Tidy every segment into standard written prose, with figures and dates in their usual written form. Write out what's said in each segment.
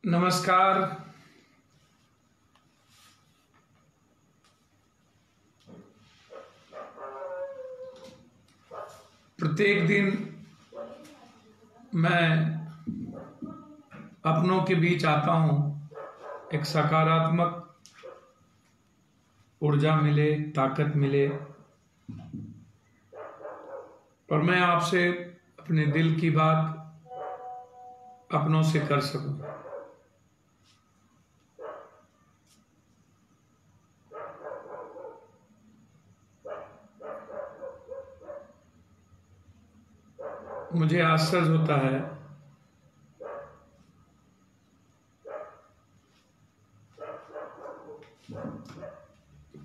नमस्कार। प्रत्येक दिन मैं अपनों के बीच आता हूँ, एक सकारात्मक ऊर्जा मिले, ताकत मिले और मैं आपसे अपने दिल की बात अपनों से कर सकूं। मुझे आश्चर्य होता है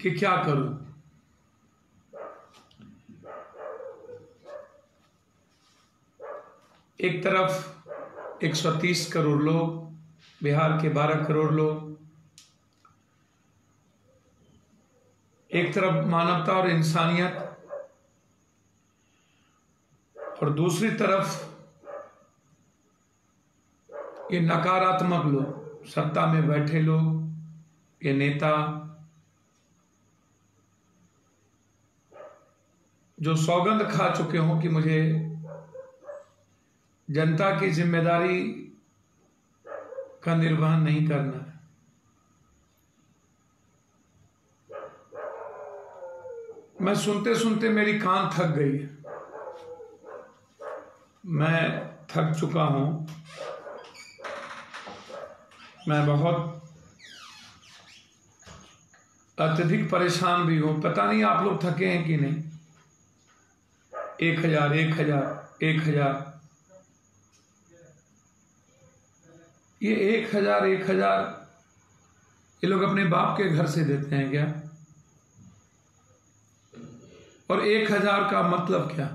कि क्या करूं। एक तरफ 130 करोड़ लोग, बिहार के 12 करोड़ लोग, एक तरफ मानवता और इंसानियत और दूसरी तरफ ये नकारात्मक लोग, सत्ता में बैठे लोग, ये नेता जो सौगंध खा चुके हों कि मुझे जनता की जिम्मेदारी का निर्वहन नहीं करना है। मैं सुनते सुनते मेरी कान थक गई है। मैं थक चुका हूं। मैं बहुत अत्यधिक परेशान भी हूं। पता नहीं आप लोग थके हैं कि नहीं। 1000 1000 1000 ये 1000 ये लोग अपने बाप के घर से देते हैं क्या? और 1000 का मतलब क्या?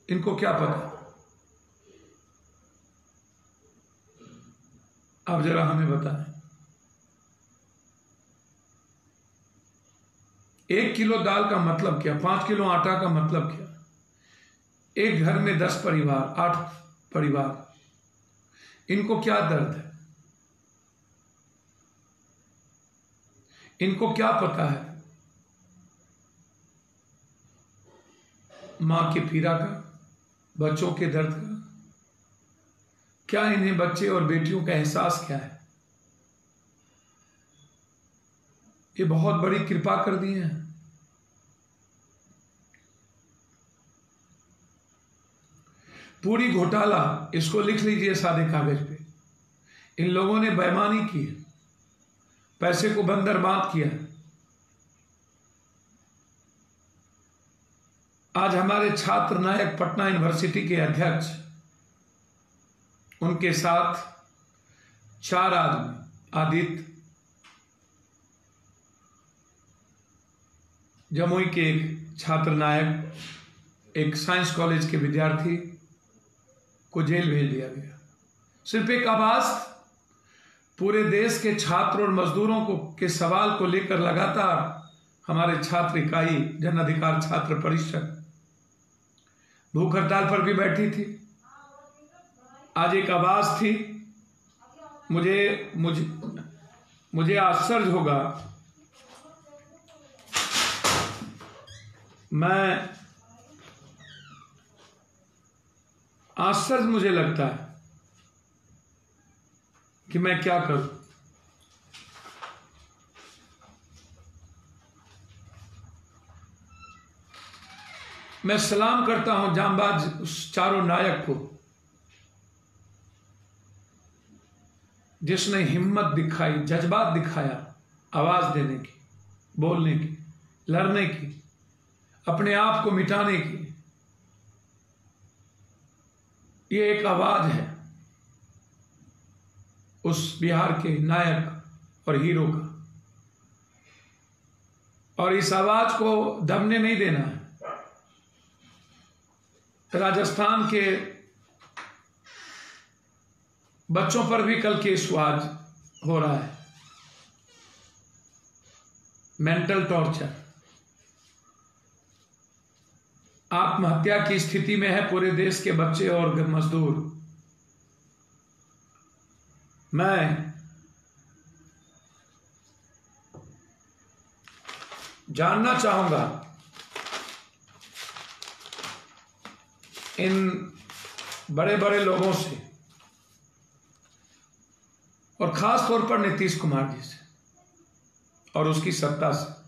इनको क्या पता? आप जरा हमें बताएं। 1 किलो दाल का मतलब क्या? 5 किलो आटा का मतलब क्या? एक घर में 10 परिवार, 8 परिवार, इनको क्या दर्द है? इनको क्या पता है मां की पीड़ा का, बच्चों के दर्द का? क्या इन्हें बच्चे और बेटियों का एहसास क्या है? ये बहुत बड़ी कृपा कर दी है। पूरी घोटाला इसको लिख लीजिए सादे कागज पे। इन लोगों ने बेईमानी की, पैसे को बंदरबांट किया। आज हमारे छात्र नायक पटना यूनिवर्सिटी के अध्यक्ष, उनके साथ 4 आदमी, आदित्य, जमुई के एक छात्र नायक, एक साइंस कॉलेज के विद्यार्थी को जेल भेज दिया गया। सिर्फ एक आवाज पूरे देश के छात्र और मजदूरों को के सवाल को लेकर लगातार हमारे छात्र इकाई, जन अधिकार छात्र परिषद भूख हड़ताल पर भी बैठी थी। आज एक आवाज थी। मुझे आश्चर्य होगा, आश्चर्य मुझे लगता है कि मैं क्या करूं। मैं सलाम करता हूं जांबाज उस चारों नायक को जिसने हिम्मत दिखाई, जज्बात दिखाया, आवाज देने की, बोलने की, लड़ने की, अपने आप को मिटाने की। ये एक आवाज है उस बिहार के नायक और हीरो का, और इस आवाज को दबने नहीं देना है। राजस्थान के बच्चों पर भी कल केस आज हो रहा है, मेंटल टॉर्चर। आत्महत्या की स्थिति में है पूरे देश के बच्चे और मजदूर। मैं जानना चाहूंगा इन बड़े बड़े लोगों से और खास तौर पर नीतीश कुमार जी से और उसकी सत्ता से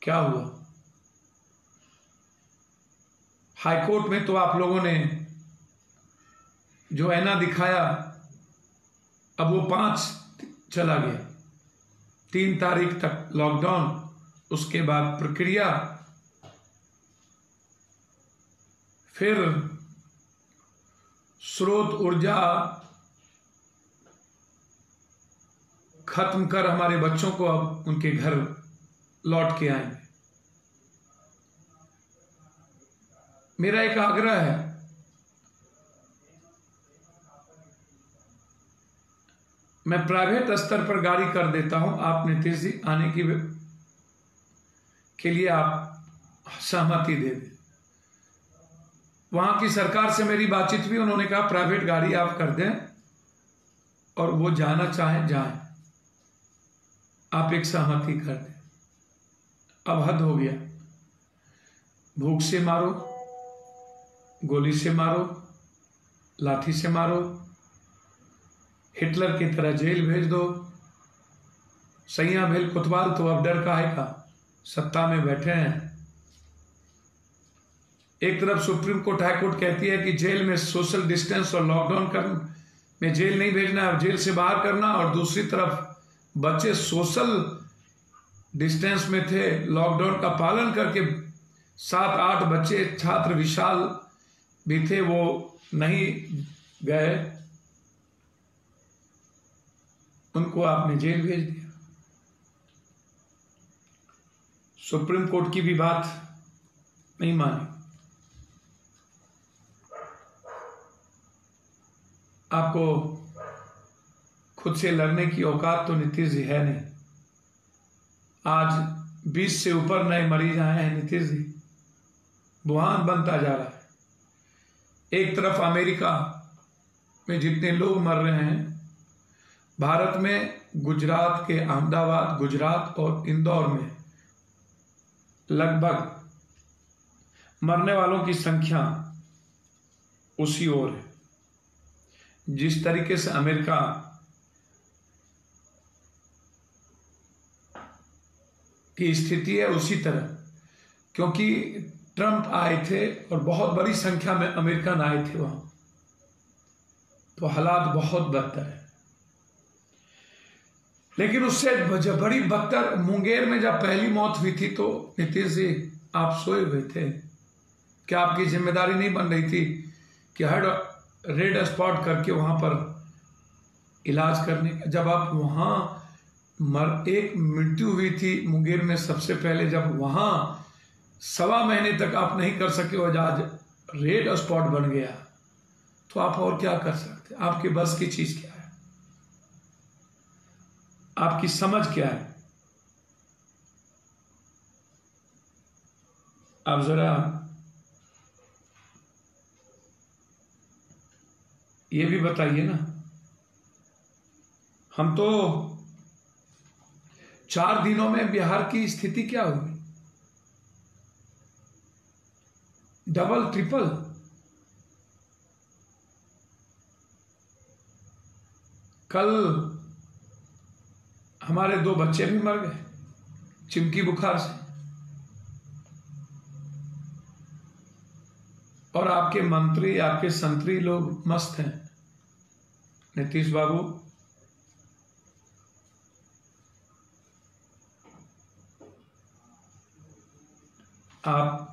क्या हुआ। हाईकोर्ट में तो आप लोगों ने जो ऐना दिखाया, अब वो 5 चला गया, 3 तारीख तक लॉकडाउन, उसके बाद प्रक्रिया, फिर स्रोत ऊर्जा खत्म कर हमारे बच्चों को अब उनके घर लौट के आएंगे। मेरा एक आग्रह है, मैं प्राइवेट स्तर पर गाड़ी कर देता हूं, आप नीतीश जी आने के लिए आप सहमति दे दें। वहां की सरकार से मेरी बातचीत हुई, उन्होंने कहा प्राइवेट गाड़ी आप कर दें और वो जाना चाहें जाएं, आप एक सहमति कर दें। अब हद हो गया, भूख से मारो, गोली से मारो, लाठी से मारो, हिटलर की तरह जेल भेज दो। सैया भेल कोतवाल तो अब डर काहे का, सत्ता में बैठे हैं। एक तरफ सुप्रीम कोर्ट हाई कोर्ट कहती है कि जेल में सोशल डिस्टेंस और लॉकडाउन में जेल नहीं भेजना है, जेल से बाहर करना, और दूसरी तरफ बच्चे सोशल डिस्टेंस में थे, लॉकडाउन का पालन करके 7-8 बच्चे छात्र विशाल भी थे, वो नहीं गए, उनको आपने जेल भेज दिया। सुप्रीम कोर्ट की भी बात नहीं मानी। आपको खुद से लड़ने की औकात तो नीतीश जी है नहीं। आज 20 से ऊपर नए मरीज आए हैं नीतीश जी, बुहान बनता जा रहा है। एक तरफ अमेरिका में जितने लोग मर रहे हैं, भारत में गुजरात के अहमदाबाद, गुजरात और इंदौर में लगभग मरने वालों की संख्या उसी ओर है। जिस तरीके से अमेरिका की स्थिति है उसी तरह, क्योंकि ट्रंप आए थे और बहुत बड़ी संख्या में अमेरिकन आए थे वहां, तो हालात बहुत बदतर है। लेकिन उससे जब बड़ी बदतर मुंगेर में जब पहली मौत हुई थी, तो नीतीश जी आप सोए हुए थे, क्या आपकी जिम्मेदारी नहीं बन रही थी कि हर रेड स्पॉट करके वहां पर इलाज करने का? जब आप वहां एक मृत्यु हुई थी मुंगेर में सबसे पहले, जब वहां 1.25 महीने तक आप नहीं कर सके और आज रेड स्पॉट बन गया, तो आप और क्या कर सकते? आपके बस की चीज क्या है? आपकी समझ क्या है? आप जरा ये भी बताइए ना। हम तो 4 दिनों में बिहार की स्थिति क्या हुई? Double triple. कल हमारे 2 बच्चे भी मर गए चिमकी बुखार से, और आपके मंत्री, आपके संतरी लोग मस्त हैं। नीतीश बाबू, आप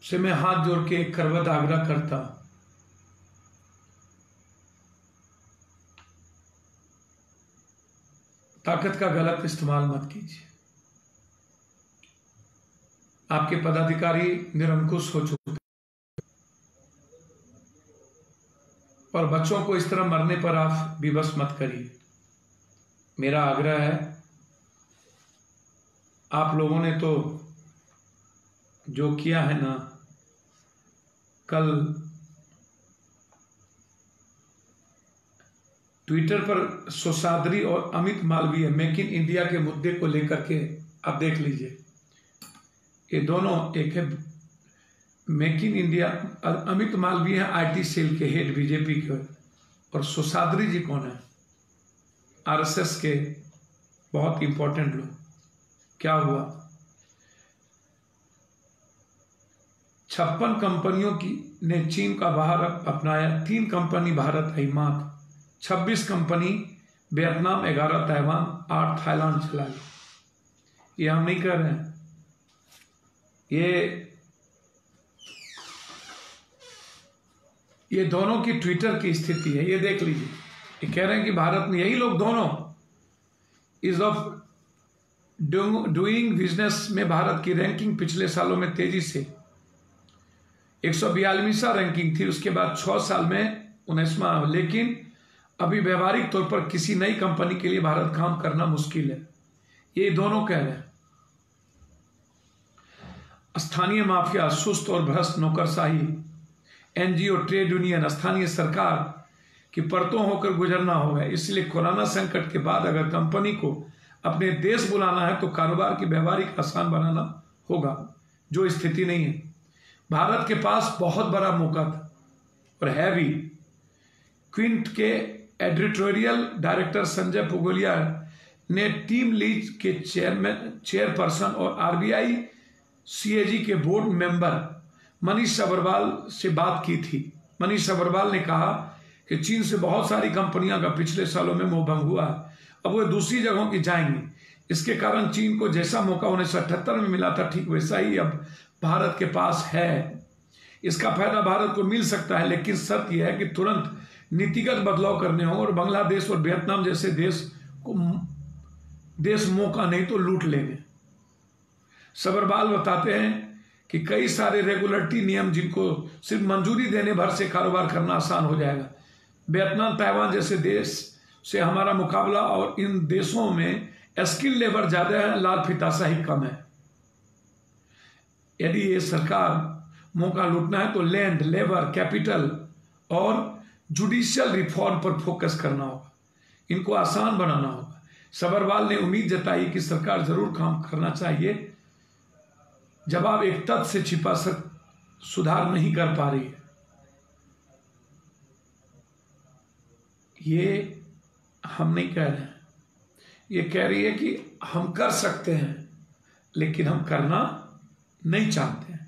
से मैं हाथ जोड़ के एक करवत आग्रह करता हूं, ताकत का गलत इस्तेमाल मत कीजिए। आपके पदाधिकारी निरंकुश हो चुके, और बच्चों को इस तरह मरने पर आप विवश मत करिए। मेरा आग्रह है, आप लोगों ने तो जो किया है ना, कल ट्विटर पर सोसाद्री और Amit Malviya make in India के मुद्दे को लेकर के आप देख लीजिए, ये दोनों एक है make in India. Amit Malviya है आईटी सेल के हेड बीजेपी के, और सोसाद्री जी कौन है? आरएसएस के बहुत इंपॉर्टेंट लोग। क्या हुआ? 56 कंपनियों की ने चीन का बाहर अपनाया, 3 कंपनी भारत आई मात्र, 26 कंपनी वियतनाम, 11 ताइवान, 8 थाईलैंड चला गई। ये हम नहीं कर रहे हैं, ये दोनों की ट्विटर की स्थिति है, ये देख लीजिए। ये कह रहे हैं कि भारत में यही लोग दोनों इज ऑफ डूइंग बिजनेस में भारत की रैंकिंग पिछले सालों में तेजी से 142वां रैंकिंग थी, उसके बाद 6 साल में 19वां, लेकिन अभी व्यवहारिक तौर पर किसी नई कंपनी के लिए भारत काम करना मुश्किल है, ये दोनों कह रहे हैं। स्थानीय माफिया, सुस्त और भ्रष्ट नौकरशाही, एनजीओ, ट्रेड यूनियन, स्थानीय सरकार की परतों होकर गुजरना होगा। इसलिए कोरोना संकट के बाद अगर कंपनी को अपने देश बुलाना है तो कारोबार की व्यवहारिक आसान बनाना होगा, जो स्थिति नहीं है। भारत के पास बहुत बड़ा मौका था और है भी। क्विंट के एडिटोरियल डायरेक्टर संजय पुगलिया ने टीम लीज के चेयरपर्सन और आरबीआई सीएजी के बोर्ड मेंबर मनीष अग्रवाल से बात की थी। मनीष अग्रवाल ने कहा कि चीन से बहुत सारी कंपनियां का पिछले सालों में मोहभंग हुआ है, अब वो दूसरी जगहों की जाएंगी। इसके कारण चीन को जैसा मौका 1978 में मिला था, ठीक वैसा ही अब भारत के पास है। इसका फायदा भारत को मिल सकता है, लेकिन शर्त यह है कि तुरंत नीतिगत बदलाव करने हो और बांग्लादेश और वियतनाम जैसे देश मौका नहीं तो लूट लेंगे। सबरवाल बताते हैं कि कई सारे रेगुलेटरी नियम जिनको सिर्फ मंजूरी देने भर से कारोबार करना आसान हो जाएगा। वियतनाम, ताइवान जैसे देश से हमारा मुकाबला, और इन देशों में स्किल लेबर ज्यादा है, लाल फीताशाही कम है। यदि ये सरकार मौका लूटना है तो लैंड, लेबर, कैपिटल और जुडिशियल रिफॉर्म पर फोकस करना होगा, इनको आसान बनाना होगा। सबरवाल ने उम्मीद जताई कि सरकार जरूर काम करना चाहिए, जवाब एक तथ्य से छिपा सुधार नहीं कर पा रही है। ये हम नहीं कह रहे हैं, ये कह रही है कि हम कर सकते हैं लेकिन हम करना नहीं चाहते हैं।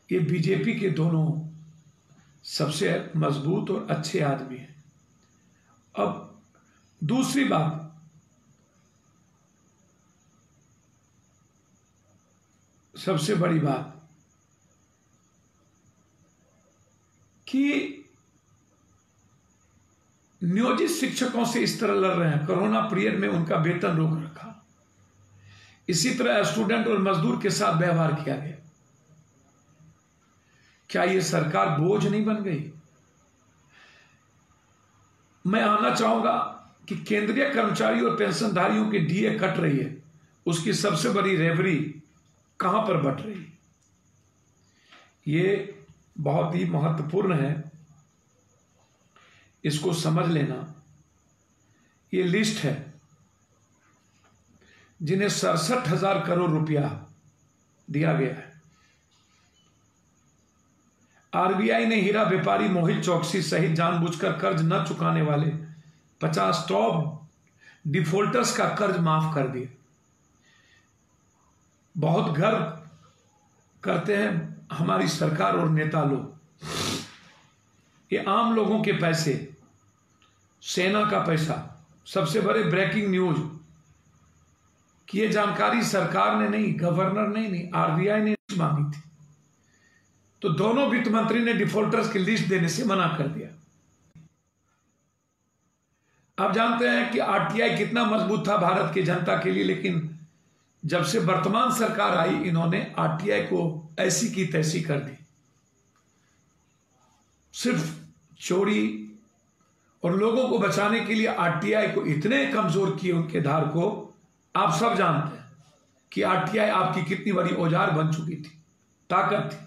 ये बीजेपी के दोनों सबसे मजबूत और अच्छे आदमी हैं। अब दूसरी बात, सबसे बड़ी बात कि नियोजित शिक्षकों से इस तरह लड़ रहे हैं। कोरोना पीरियड में उनका वेतन रोक रखा, इसी तरह स्टूडेंट और मजदूर के साथ व्यवहार किया गया। क्या यह सरकार बोझ नहीं बन गई? मैं आना चाहूंगा कि केंद्रीय कर्मचारी और पेंशनधारियों की डीए कट रही है, उसकी सबसे बड़ी रेवरी कहां पर बट रही है? ये बहुत ही महत्वपूर्ण है, इसको समझ लेना। ये लिस्ट है जिन्हें 67,000 करोड़ रुपया दिया गया है। आरबीआई ने हीरा व्यापारी मोहित चौकसी सहित जानबूझकर कर्ज न चुकाने वाले 50 टॉप डिफॉल्टर्स का कर्ज माफ कर दिया। बहुत गर्व करते हैं हमारी सरकार और नेता लोग। ये आम लोगों के पैसे, सेना का पैसा। सबसे बड़े ब्रेकिंग न्यूज कि ये जानकारी सरकार ने नहीं, गवर्नर ने नहीं, आरबीआई ने मांगी थी, तो दोनों वित्त मंत्री ने डिफॉल्टर्स की लिस्ट देने से मना कर दिया। आप जानते हैं कि आरटीआई कितना मजबूत था भारत की जनता के लिए, लेकिन जब से वर्तमान सरकार आई, इन्होंने आरटीआई को ऐसी की तैसी कर दी। सिर्फ चोरी और लोगों को बचाने के लिए आरटीआई को इतने कमजोर किए उनके धार को। आप सब जानते हैं कि आरटीआई आपकी कितनी बड़ी औजार बन चुकी थी, ताकत थी।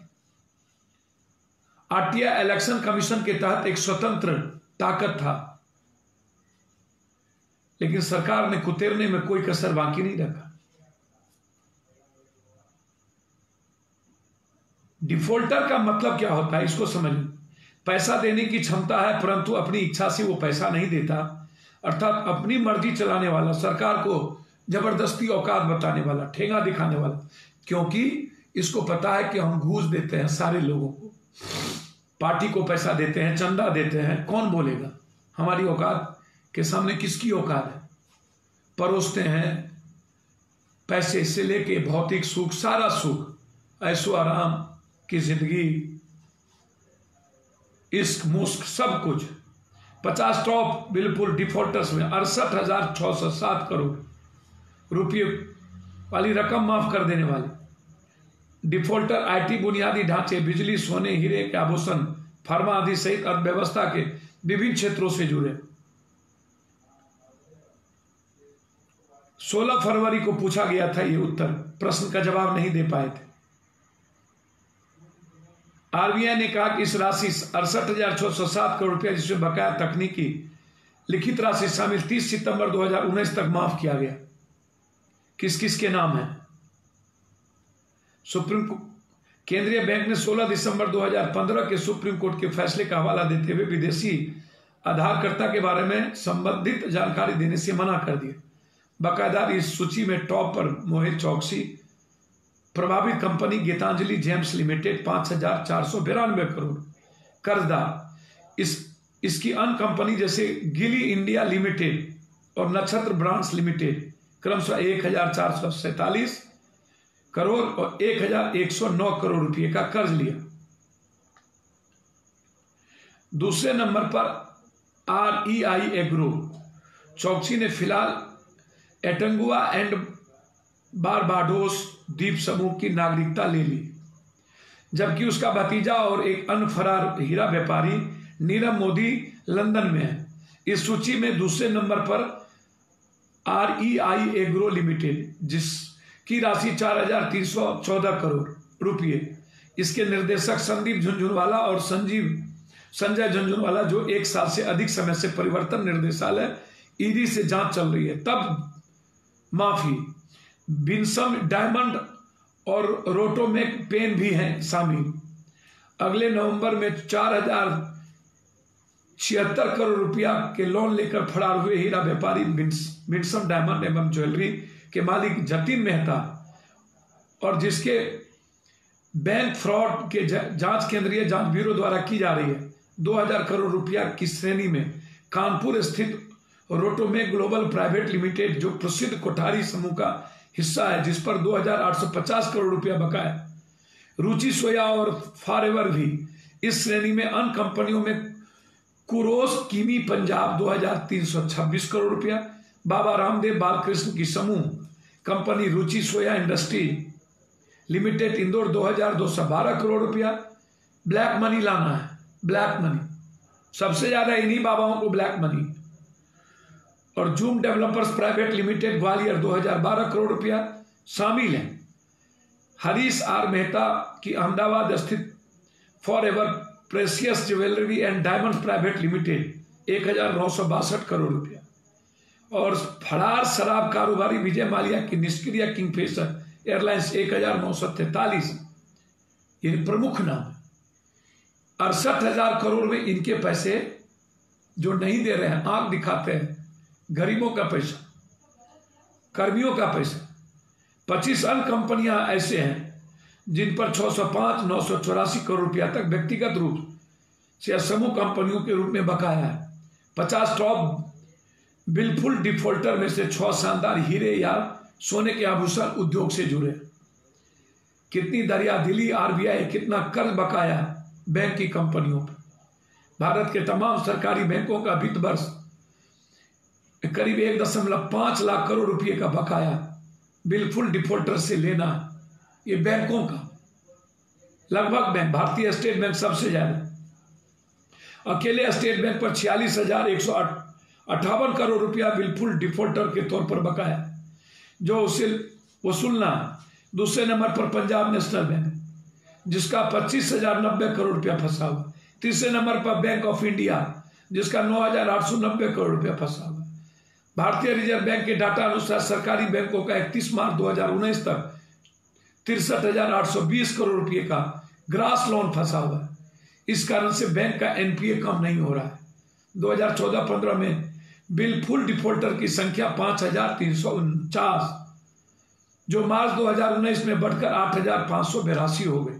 आरटीआई इलेक्शन कमीशन के तहत एक स्वतंत्र ताकत था। लेकिन सरकार ने कुतेरने में कोई कसर बाकी नहीं रखा। डिफॉल्टर का मतलब क्या होता है, इसको समझिए। पैसा देने की क्षमता है परंतु अपनी इच्छा से वो पैसा नहीं देता, अर्थात अपनी मर्जी चलाने वाला, सरकार को जबरदस्ती औकात बताने वाला, ठेंगा दिखाने वाला, क्योंकि इसको पता है कि हम घूस देते हैं सारे लोगों को, पार्टी को पैसा देते हैं, चंदा देते हैं, कौन बोलेगा हमारी औकात के सामने किसकी औकात है। परोसते हैं पैसे से लेके भौतिक सुख, सारा सुख, ऐशो आराम की जिंदगी, इश्क मुश्क सब कुछ। 50 टॉप बिल्कुल डिफॉल्टर्स में 68,607 करोड़ रुपये वाली रकम माफ कर देने वाले डिफॉल्टर आईटी, बुनियादी ढांचे, बिजली, सोने, हीरे के आभूषण, फार्मा आदि सहित अर्थव्यवस्था के विभिन्न क्षेत्रों से जुड़े। 16 फरवरी को पूछा गया था ये उत्तर, प्रश्न का जवाब नहीं दे पाए थे। आरबीआई ने कहा कि इस राशि 68,607 करोड़ रुपया जिसमें बकाया तकनीकी लिखित राशि शामिल 30 सितंबर 2019 तक माफ किया गया। किस किस के नाम है? केंद्रीय बैंक ने 16 दिसंबर 2015 के सुप्रीम कोर्ट के फैसले का हवाला देते हुए विदेशी आधारकर्ता के बारे में संबंधित जानकारी देने से मना कर दिया। बाकायदा इस सूची में टॉप पर मोहित चौकसी, प्रभावित company Gitanjali gems limited 5,492 crore, कर्जदार इसकी अन्य कंपनी जैसे गिली इंडिया लिमिटेड और नक्षत्र ब्रांड्स लिमिटेड क्रमशः 1,447 करोड़ और 1,109 करोड़ रुपए का कर्ज लिया। दूसरे नंबर पर REI एग्रो, चौकसी ने फिलहाल एंटीगुआ एंड बारबाडोस द्वीप समूह की नागरिकता ले ली, जबकि उसका भतीजा और एक अन्य फरार हीरा व्यापारी नीरव मोदी लंदन में है। इस सूची में दूसरे नंबर पर REI एग्रो लिमिटेड जिसकी राशि 4,314 करोड़ रुपये, इसके निर्देशक संदीप झुंझुनवाला और संजय झुंझुनवाला, जो 1 साल से अधिक समय से परिवर्तन निर्देशालय ईडी से जांच चल रही है, तब माफी। विंसम डायमंड और रोटोमेक पेन भी हैं शामिल। अगले नवंबर में 4,076 करोड़ रुपया के लोन लेकर फरार हुए हीरा व्यापारी विंसम डायमंड एवं ज्वेलरी के मालिक जतिन मेहता और जिसके बैंक फ्रॉड के जांच केंद्रीय जांच ब्यूरो द्वारा की जा रही है, 2,000 करोड़ रुपया की श्रेणी में कानपुर स्थित रोटोमेक ग्लोबल प्राइवेट लिमिटेड, जो प्रसिद्ध कोठारी समूह का हिस्सा है, जिस पर 2,850 करोड़ रुपया बकाया। रुचि सोया और फॉरएवर भी इस श्रेणी में। अन्य कंपनियों में कुरोस किमी पंजाब 2,326 करोड़ रुपया, बाबा रामदेव बालकृष्ण की समूह कंपनी रुचि सोया इंडस्ट्री लिमिटेड इंदौर 2,212 करोड़ रुपया। ब्लैक मनी लाना है, ब्लैक मनी सबसे ज्यादा इन्हीं बाबाओं को ब्लैक मनी। और zoom developers private limited Gwalior 2,012 crore रुपया शामिल है। हरीश आर मेहता की अहमदाबाद स्थित forever precious jewellery and diamond private limited 1,962 crore रुपया। और फरार शराब कारोबारी विजय माल्या की निष्क्रिय किंगफिशर एयरलाइंस 1,943, ये प्रमुख नाम है। 68,000 करोड़ में इनके पैसे जो नहीं दे रहे हैं, आंख दिखाते हैं, गरीबों का पैसा, कर्मियों का पैसा। 25 अन्य कंपनियां ऐसे हैं जिन पर 605, 984 करोड़ रुपया तक व्यक्तिगत रूप से समूह कंपनियों के रूप में बकाया है। 50 टॉप बिल्कुल डिफॉल्टर में से 6 शानदार हीरे या सोने के आभूषण उद्योग से जुड़े। कितनी दरियादिली, आरबीआई कितना कर्ज बकाया बैंक की कंपनियों पर। भारत के तमाम सरकारी बैंकों का वित्त वर्ष करीब 1.5 लाख करोड़ रुपए का बकाया बिल्कुल डिफॉल्टर से लेना, ये बैंकों का लगभग बैंक, भारतीय स्टेट बैंक सबसे ज्यादा। अकेले स्टेट बैंक पर 46,158 करोड़ रुपया बिल्कुल डिफॉल्टर के तौर पर बकाया जो उसे वसूलना। दूसरे नंबर पर पंजाब नेशनल बैंक जिसका 25,090 करोड़ रुपया फंसा हुआ। तीसरे नंबर पर बैंक ऑफ इंडिया जिसका 9,890 करोड़ रुपया फंसा हुआ। भारतीय रिजर्व बैंक के डाटा अनुसार सरकारी बैंकों का 31 मार्च 2019 तक 63,820 करोड़ रुपए का ग्रास लोन फंसा हुआ है। इस कारण से बैंक का एनपीए कम नहीं हो रहा है। 2014-15 में बिल फुल डिफॉल्टर की संख्या 5,349, जो मार्च 2019 में बढ़कर 8,582 हो गई।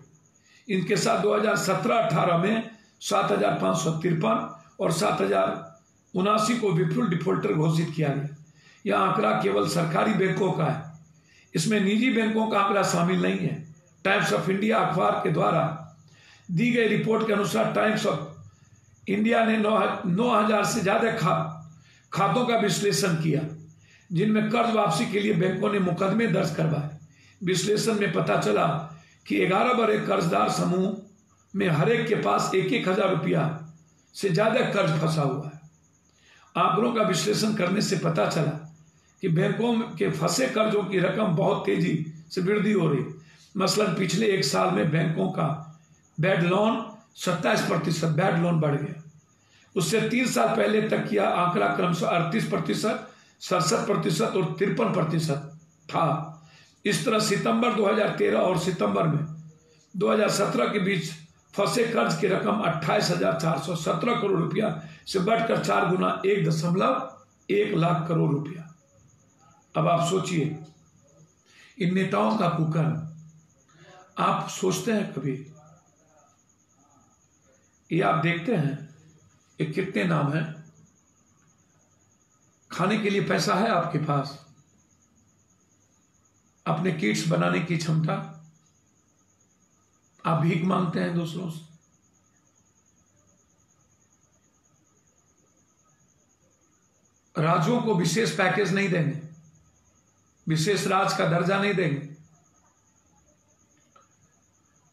इनके साथ 2017-18 में 7,553 और 7,079 को विफुल डिफॉल्टर घोषित किया गया। यह आंकड़ा केवल सरकारी बैंकों का है, इसमें निजी बैंकों का आंकड़ा शामिल नहीं है। टाइम्स ऑफ इंडिया अखबार के द्वारा दी गई रिपोर्ट के अनुसार टाइम्स ऑफ इंडिया ने 9,000 से ज्यादा खातों का विश्लेषण किया, जिनमें कर्ज वापसी के लिए बैंकों ने मुकदमे दर्ज करवाए। विश्लेषण में पता चला कि 11 बड़े कर्जदार समूह में हर एक के पास 1,000 रुपया से ज्यादा कर्ज फंसा हुआ है। आंकड़ों का विश्लेषण करने से पता चला कि बैंकों के फंसे कर्जों की रकम बहुत तेजी से वृद्धि हो रही। मसलन पिछले एक साल में बैंकों का बैड लोन 27% बैड लोन बढ़ गया। उससे 3 साल पहले तक यह आंकड़ा क्रमशः 38%, 67% और 53% था। इस तरह सितंबर 2013 और सितंबर में 2017 के बीच फंसे कर्ज की रकम 28,417 करोड़ रुपया से बढ़कर 4 गुना 1.1 लाख करोड़ रुपया। अब आप सोचिए, इन नेताओं का कुकर्म। आप सोचते हैं कभी, ये आप देखते हैं ये कितने नाम हैं? खाने के लिए पैसा है आपके पास, अपने किट्स बनाने की क्षमता, आप भीख मांगते हैं दूसरों से। राज्यों को विशेष पैकेज नहीं देंगे, विशेष राज्य का दर्जा नहीं देंगे,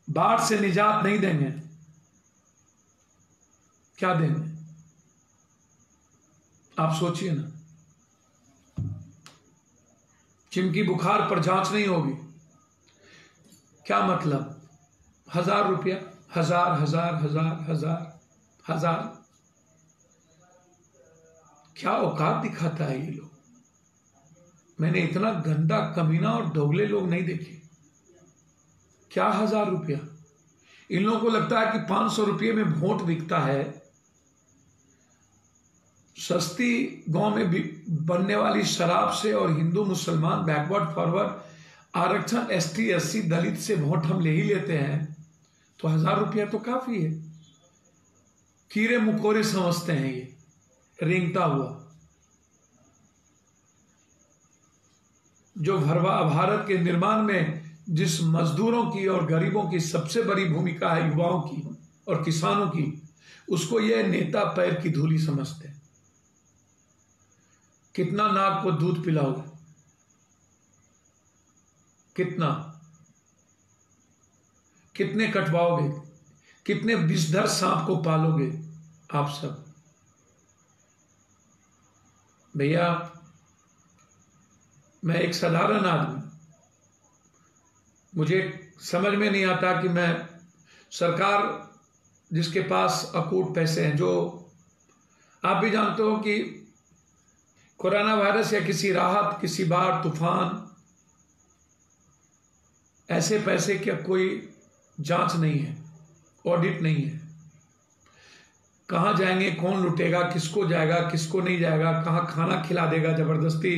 बाढ़ से निजात नहीं देंगे, क्या देंगे? आप सोचिए ना। चिमकी बुखार पर जांच नहीं होगी, क्या मतलब? 1,000 रुपया, हजार, क्या औकात दिखाता है ये लोग। मैंने इतना गंदा, कमीना और दोगले लोग नहीं देखे। क्या 1,000 रुपया? इन लोगों को लगता है कि 500 रुपये में वोट बिकता है। सस्ती गांव में बनने वाली शराब से और हिंदू मुसलमान बैकवर्ड फॉरवर्ड आरक्षण एसटी एससी दलित से वोट हम ले ही लेते हैं, तो 1,000 रुपया तो काफी है। कीड़े मकोड़े समझते हैं ये रेंगता हुआ। जो भारत के निर्माण में जिस मजदूरों की और गरीबों की सबसे बड़ी भूमिका है, युवाओं की और किसानों की, उसको ये नेता पैर की धूली समझते हैं। कितना नाक को दूध पिलाओगे? कितने कटवाओगे? कितने विषधर सांप को पालोगे आप सब? भैया, मैं एक साधारण आदमी, मुझे समझ में नहीं आता कि मैं सरकार जिसके पास अकूट पैसे हैं, जो आप भी जानते हो कि कोरोना वायरस या किसी राहत, किसी बाढ़, तूफान, ऐसे पैसे की कोई जांच नहीं है, ऑडिट नहीं है। कहां जाएंगे, कौन लुटेगा, किसको जाएगा, किसको नहीं जाएगा, कहां खाना खिला देगा जबरदस्ती,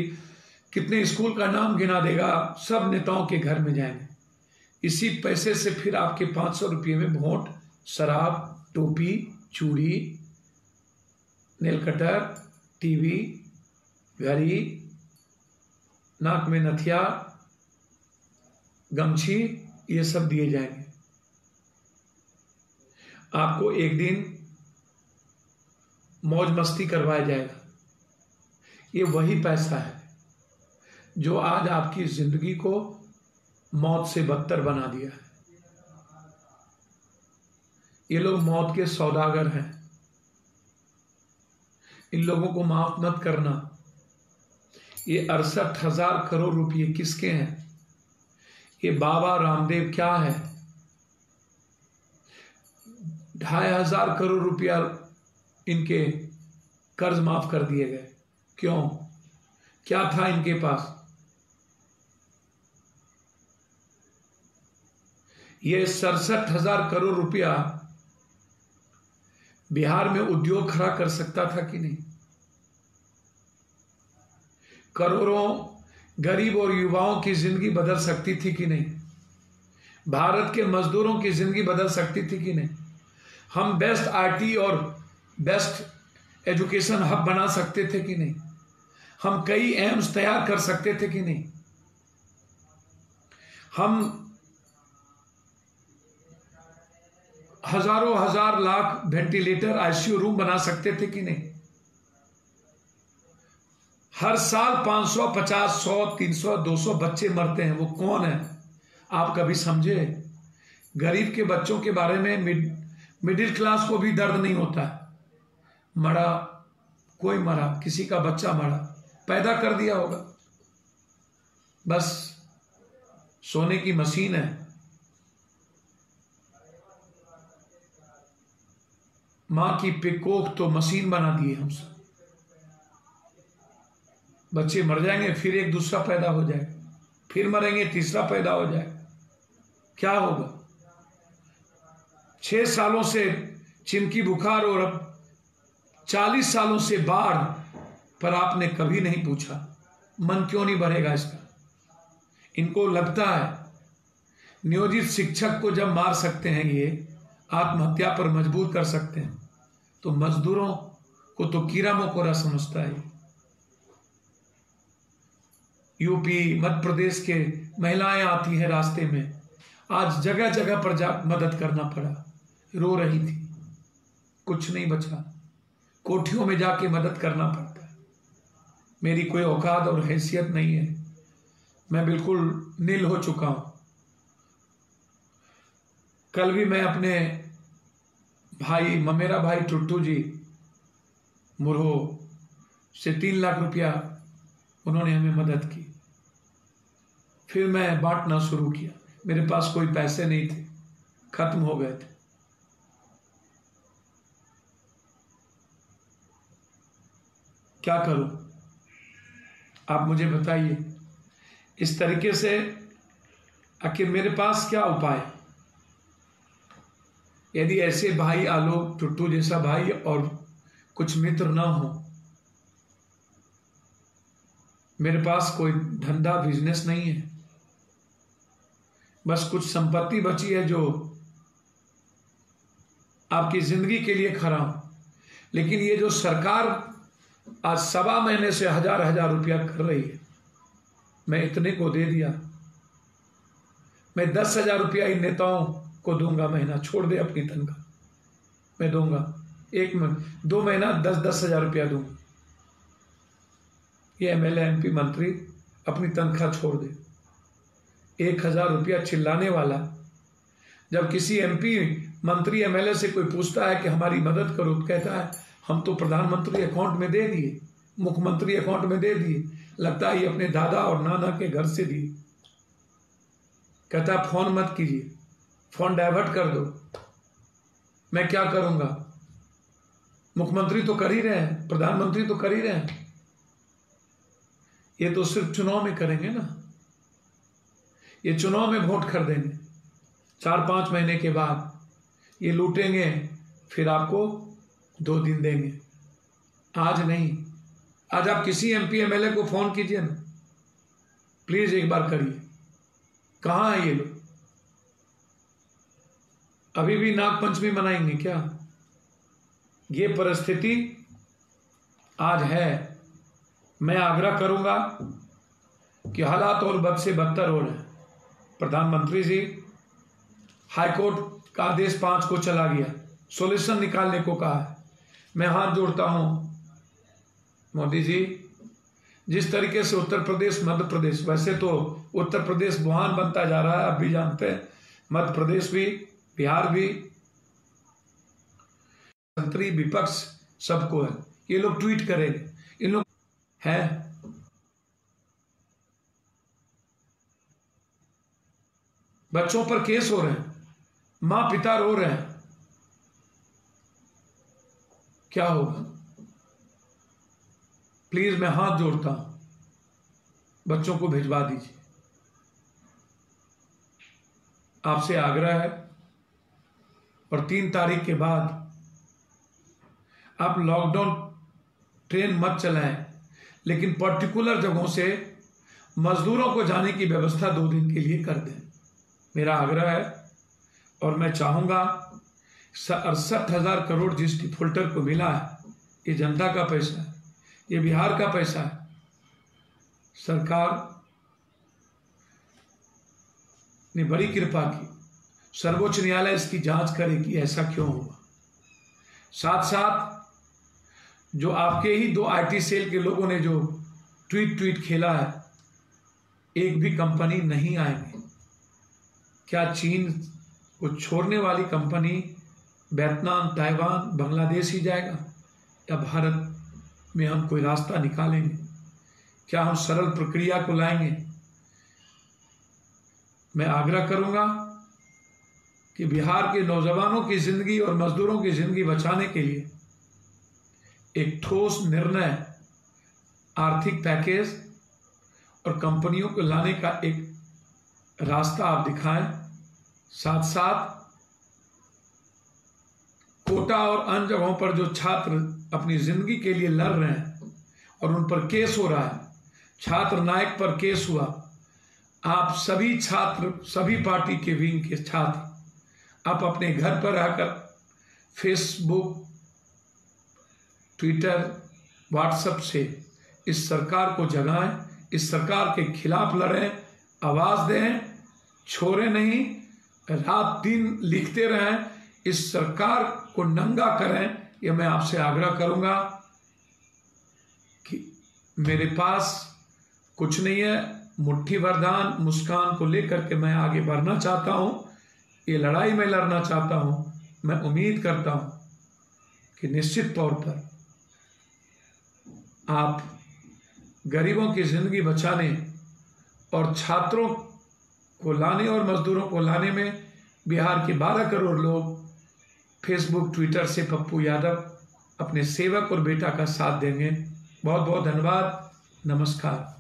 कितने स्कूल का नाम गिना देगा, सब नेताओं के घर में जाएंगे। इसी पैसे से फिर आपके 500 रुपये में वोट, शराब, टोपी, चूड़ी, नेल कटर, टीवी, घड़ी, नाक में नथिया, गमछी, ये सब दिए जाएंगे। आपको एक दिन मौज मस्ती करवाया जाएगा। ये वही पैसा है जो आज आपकी जिंदगी को मौत से बदतर बना दिया है। ये लोग मौत के सौदागर हैं। इन लोगों को माफ मत करना। ये 68,000 करोड़ रुपए किसके हैं? ये बाबा रामदेव क्या है? 2,500 करोड़ रुपया इनके कर्ज माफ कर दिए गए। क्यों? क्या था इनके पास? ये 67,000 करोड़ रुपया बिहार में उद्योग खड़ा कर सकता था कि नहीं? करोड़ों गरीब और युवाओं की जिंदगी बदल सकती थी कि नहीं? भारत के मजदूरों की जिंदगी बदल सकती थी कि नहीं? हम बेस्ट आईटी और बेस्ट एजुकेशन हब बना सकते थे कि नहीं? हम कई एम्स तैयार कर सकते थे कि नहीं? हम हजारों हजार लाख वेंटिलेटर आईसीयू रूम बना सकते थे कि नहीं? हर साल 550, 100, 300, 200 बच्चे मरते हैं। वो कौन है? आप कभी समझे? गरीब के बच्चों के बारे में मिडिल क्लास को भी दर्द नहीं होता है। मरा, कोई मरा, किसी का बच्चा मरा, पैदा कर दिया होगा, बस सोने की मशीन है। मां की पिकोख तो मशीन बना दी है हमसे। बच्चे मर जाएंगे, फिर एक दूसरा पैदा हो जाएगा, फिर मरेंगे, तीसरा पैदा हो जाएगा। क्या होगा? 6 सालों से चिमकी बुखार और अब 40 सालों से बाढ़, पर आपने कभी नहीं पूछा मन क्यों नहीं भरेगा इसका? इनको लगता है नियोजित शिक्षक को जब मार सकते हैं, ये आत्महत्या पर मजबूर कर सकते हैं, तो मजदूरों को तो कीड़ा मकोड़ा समझता है। यूपी, मध्य प्रदेश के महिलाएं आती हैं रास्ते में, आज जगह जगह पर जा मदद करना पड़ा, रो रही थी, कुछ नहीं बचा, कोठियों में जाके मदद करना पड़ता है। मेरी कोई औकात और हैसियत नहीं है, मैं बिल्कुल नील हो चुका हूं। कल भी मैं अपने भाई, मेरा भाई टुट्टू जी मुरहो से 3 लाख रुपया उन्होंने हमें मदद की। फिर मैं बांटना शुरू किया, मेरे पास कोई पैसे नहीं थे, खत्म हो गए थे। क्या करूं? आप मुझे बताइए। इस तरीके से आखिर मेरे पास क्या उपाय? यदि ऐसे भाई आलोक टुट्टू जैसा भाई और कुछ मित्र ना हो, मेरे पास कोई धंधा बिजनेस नहीं है, बस कुछ संपत्ति बची है जो आपकी जिंदगी के लिए खरा हूं। लेकिन ये जो सरकार आज 1.25 महीने से हजार रुपया कर रही है, मैं इतने को दे दिया। मैं 10,000 रुपया इन नेताओं को दूंगा, महीना छोड़ दे अपनी तनख्वाह, मैं दूंगा। 2 महीना 10-10 हजार रुपया दूंगा। ये एमएलए एमपी मंत्री अपनी तनख्वाह छोड़ दे। 1,000 रुपया चिल्लाने वाला, जब किसी एमपी मंत्री एमएलए से कोई पूछता है कि हमारी मदद करो, तो कहता है हम तो प्रधानमंत्री अकाउंट में दे दिए, मुख्यमंत्री अकाउंट में दे दिए, लगता है ये अपने दादा और नाना के घर से दिए। कहता है फोन मत कीजिए, फोन डाइवर्ट कर दो। मैं क्या करूंगा? मुख्यमंत्री तो कर ही रहे हैं, प्रधानमंत्री तो कर ही रहे हैं, ये तो सिर्फ चुनाव में करेंगे ना। ये चुनाव में वोट कर देंगे, 4-5 महीने के बाद ये लूटेंगे, फिर आपको 2 दिन देंगे। आज नहीं, आज आप किसी एमपी एमएलए को फोन कीजिए ना, प्लीज एक बार करिए। कहां है ये लोग? अभी भी नागपंचमी मनाएंगे क्या? ये परिस्थिति आज है। मैं आग्रह करूंगा कि हालात और बद से बदतर हो रहे हैं। प्रधानमंत्री जी, हाईकोर्ट का आदेश 5 को चला गया, सॉल्यूशन निकालने को कहा है। मैं हाथ जोड़ता हूं मोदी जी, जिस तरीके से उत्तर प्रदेश, मध्य प्रदेश, वैसे तो उत्तर प्रदेश बुहान बनता जा रहा है, आप भी जानते हैं, मध्य प्रदेश भी, बिहार भी, मंत्री विपक्ष सबको है। ये लोग ट्वीट करेंगे, इन लोग है बच्चों पर केस हो रहे हैं, मां पिता रो रहे हैं, क्या होगा? प्लीज मैं हाथ जोड़ता हूं, बच्चों को भिजवा दीजिए। आपसे आग्रह है। और 3 तारीख के बाद आप लॉकडाउन ट्रेन मत चलाएं, लेकिन पर्टिकुलर जगहों से मजदूरों को जाने की व्यवस्था 2 दिन के लिए कर दें, मेरा आग्रह है। और मैं चाहूंगा 68,000 करोड़ जिस डिफॉल्टर को मिला है, ये जनता का पैसा है, ये बिहार का पैसा है। सरकार ने बड़ी कृपा की, सर्वोच्च न्यायालय इसकी जांच करे कि ऐसा क्यों हुआ। साथ साथ जो आपके ही 2 IT सेल के लोगों ने जो ट्वीट खेला है, एक भी कंपनी नहीं आएंगे। क्या चीन को छोड़ने वाली कंपनी वियतनाम, ताइवान, बांग्लादेश ही जाएगा, या भारत में हम कोई रास्ता निकालेंगे? क्या हम सरल प्रक्रिया को लाएंगे? मैं आग्रह करूंगा कि बिहार के नौजवानों की जिंदगी और मजदूरों की जिंदगी बचाने के लिए एक ठोस निर्णय, आर्थिक पैकेज और कंपनियों को लाने का एक रास्ता आप दिखाएं। साथ साथ कोटा और अन्य जगहों पर जो छात्र अपनी जिंदगी के लिए लड़ रहे हैं और उन पर केस हो रहा है, छात्र नायक पर केस हुआ, आप सभी छात्र, सभी पार्टी के विंग के छात्र, आप अपने घर पर रहकर फेसबुक, ट्विटर, व्हाट्सएप से इस सरकार को जगाएं, इस सरकार के खिलाफ लड़ें, आवाज दें, छोड़े नहीं, रात दिन लिखते रहें, इस सरकार को नंगा करें। यह मैं आपसे आग्रह करूंगा कि मेरे पास कुछ नहीं है, मुट्ठी भर धान मुस्कान को लेकर के मैं आगे बढ़ना चाहता हूं, ये लड़ाई में लड़ना चाहता हूं। मैं उम्मीद करता हूं कि निश्चित तौर पर आप गरीबों की जिंदगी बचाने और छात्रों को लाने और मजदूरों को लाने में बिहार के 12 करोड़ लोग फेसबुक, ट्विटर से पप्पू यादव अपने सेवक और बेटा का साथ देंगे। बहुत बहुत धन्यवाद। नमस्कार।